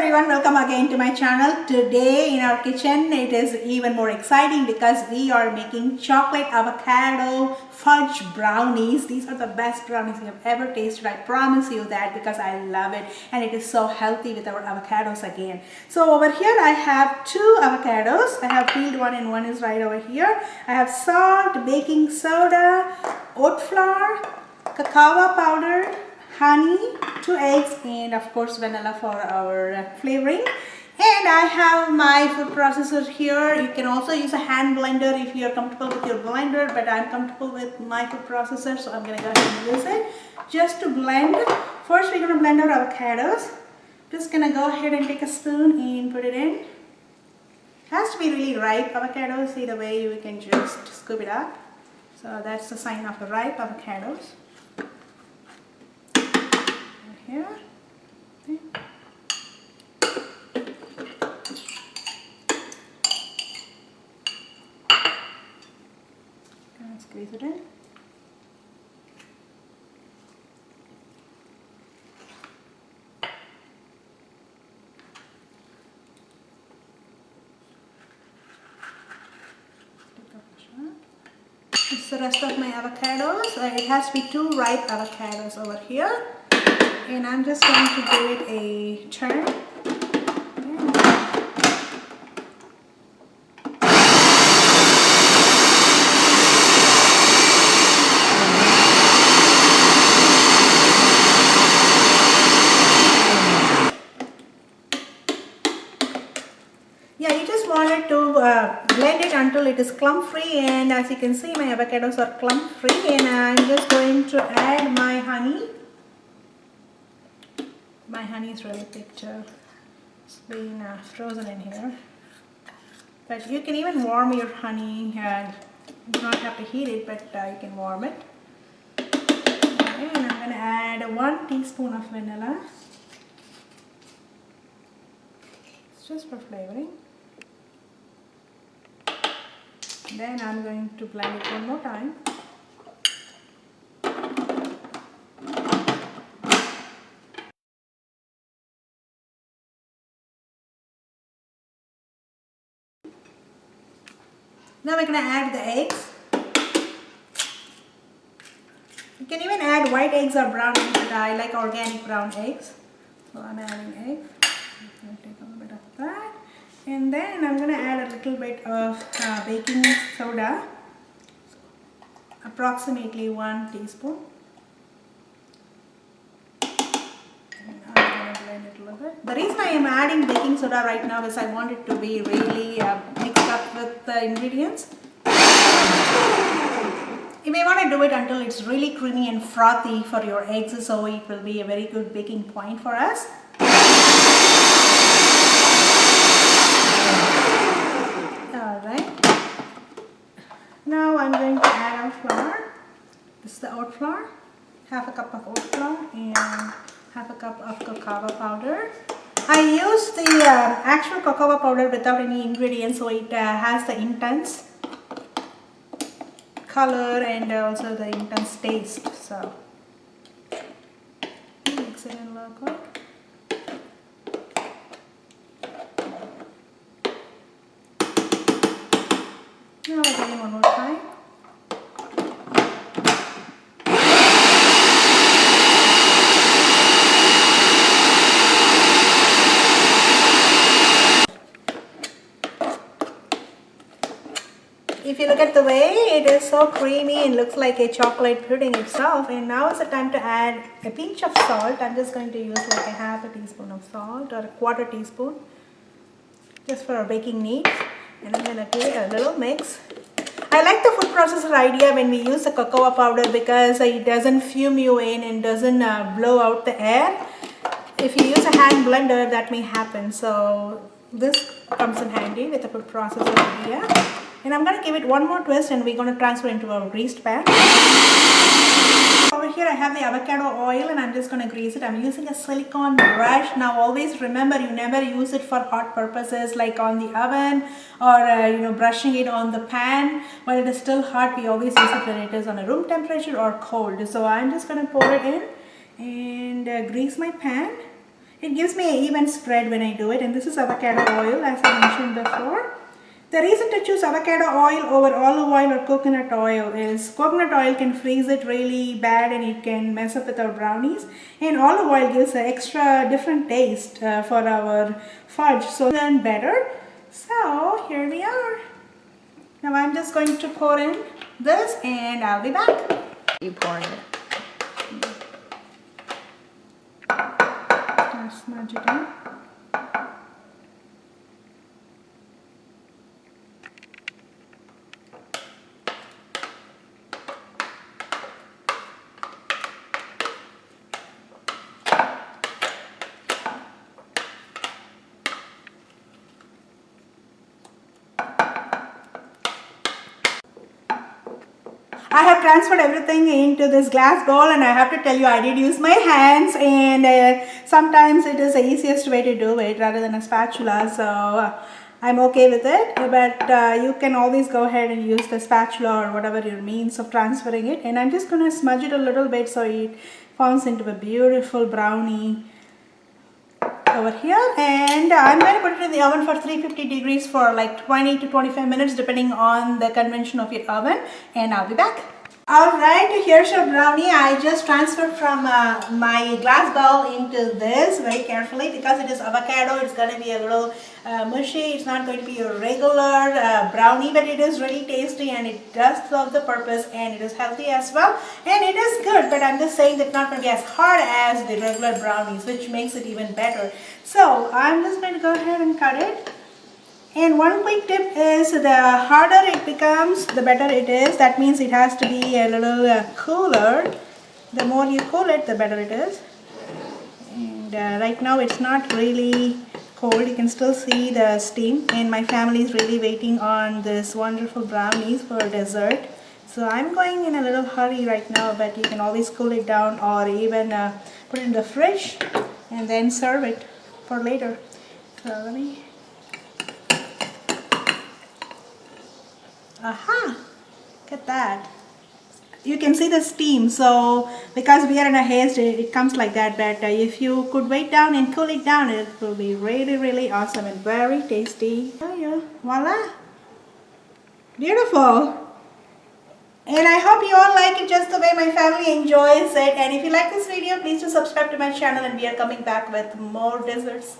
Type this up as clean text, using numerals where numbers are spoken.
everyone, welcome again to my channel. Today in our kitchen it is even more exciting because we are making chocolate avocado fudge brownies. These are the best brownies you have ever tasted. I promise you that because I love it and it is so healthy with our avocados again. So over here I have two avocados. I have peeled one and one is right over here. I have salt, baking soda, oat flour, cacao powder, honey, 2 eggs, and of course vanilla for our flavoring. And I have my food processor here. You can also use a hand blender if you are comfortable with your blender, but I'm comfortable with my food processor, so I'm going to go ahead and use it just to blend. First we're going to blend our avocados. Just going to go ahead and take a spoon and put it in. It has to be really ripe avocados. See the way you can just scoop it up. So that's the sign of the ripe avocados. Here. Okay. And squeeze it in. This is the rest of my avocados. It has to be 2 ripe avocados over here. And I'm just going to give it a turn. Yeah, you just want it to blend it until it is clump free, and as you can see my avocados are clump free, and I'm just going to add my honey. My honey is really picture. It's been frozen in here. But you can even warm your honey. You do not have to heat it, but you can warm it. Okay, and I'm going to add 1 teaspoon of vanilla. It's just for flavoring. Then I'm going to blend it one more time. Now we're going to add the eggs. You can even add white eggs or brown eggs, but I like organic brown eggs. So I'm adding eggs. I'm going to take a little bit of that. And then I'm going to add a little bit of baking soda. Approximately 1 teaspoon. And I'm going to blend it a little bit. The reason I am adding baking soda right now is I want it to be really mixed up with the ingredients. You may want to do it until it's really creamy and frothy for your eggs, so it will be a very good baking point for us. Alright. Now I'm going to add our flour. This is the oat flour. Half a cup of oat flour and half a cup of cacao powder. I use the actual cacao powder without any ingredients, so it has the intense color and also the intense taste. So mix it in a little quick. Now again one more time. If you look at the way, it is so creamy and looks like a chocolate pudding itself. And now is the time to add a pinch of salt. I'm just going to use like a half a teaspoon of salt or a 1/4 teaspoon just for our baking needs. And I'm going to give it a little mix. I like the food processor idea when we use the cocoa powder because it doesn't fume you in and doesn't blow out the air. If you use a hand blender, that may happen. So this comes in handy with the food processor idea. And I'm going to give it one more twist and we're going to transfer into our greased pan. Over here I have the avocado oil and I'm just going to grease it. I'm using a silicone brush. Now always remember, you never use it for hot purposes like on the oven or brushing it on the pan. While it is still hot, we always use it when it is on a room temperature or cold. So I'm just going to pour it in and grease my pan. It gives me an even spread when I do it, and this is avocado oil as I mentioned before. The reason to choose avocado oil over olive oil or coconut oil is coconut oil can freeze it really bad and it can mess up with our brownies, and olive oil gives an extra different taste for our fudge, so then better. So here we are. Now I'm just going to pour in this and I'll be back. You pouring it. Just smudge it in. I have transferred everything into this glass bowl, and I have to tell you I did use my hands, and sometimes it is the easiest way to do it rather than a spatula, so I'm okay with it, but you can always go ahead and use the spatula or whatever your means of transferring it. And I'm just going to smudge it a little bit so it forms into a beautiful brownie over here, and I'm going to put it in the oven for 350 degrees for like 20 to 25 minutes depending on the convention of your oven, and I'll be back. Alright, here's your brownie. I just transferred from my glass bowl into this very carefully because it is avocado. It's going to be a little mushy. It's not going to be a regular brownie, but it is really tasty and it does serve the purpose, and it is healthy as well, and it is good, but I'm just saying that it's not going to be as hard as the regular brownies, which makes it even better. So I'm just going to go ahead and cut it. And one quick tip is the harder it becomes, the better it is. That means it has to be a little cooler. The more you cool it, the better it is. And right now it's not really cold. You can still see the steam. And my family is really waiting on this wonderful brownies for dessert. So I'm going in a little hurry right now, but you can always cool it down or even put it in the fridge and then serve it for later. So let me... Aha! Look at that. You can see the steam, so because we are in a haste, it comes like that, but if you could wait down and cool it down, it will be really awesome and very tasty. Oh yeah, voila! Beautiful! And I hope you all like it just the way my family enjoys it. And if you like this video, please do subscribe to my channel, and we are coming back with more desserts.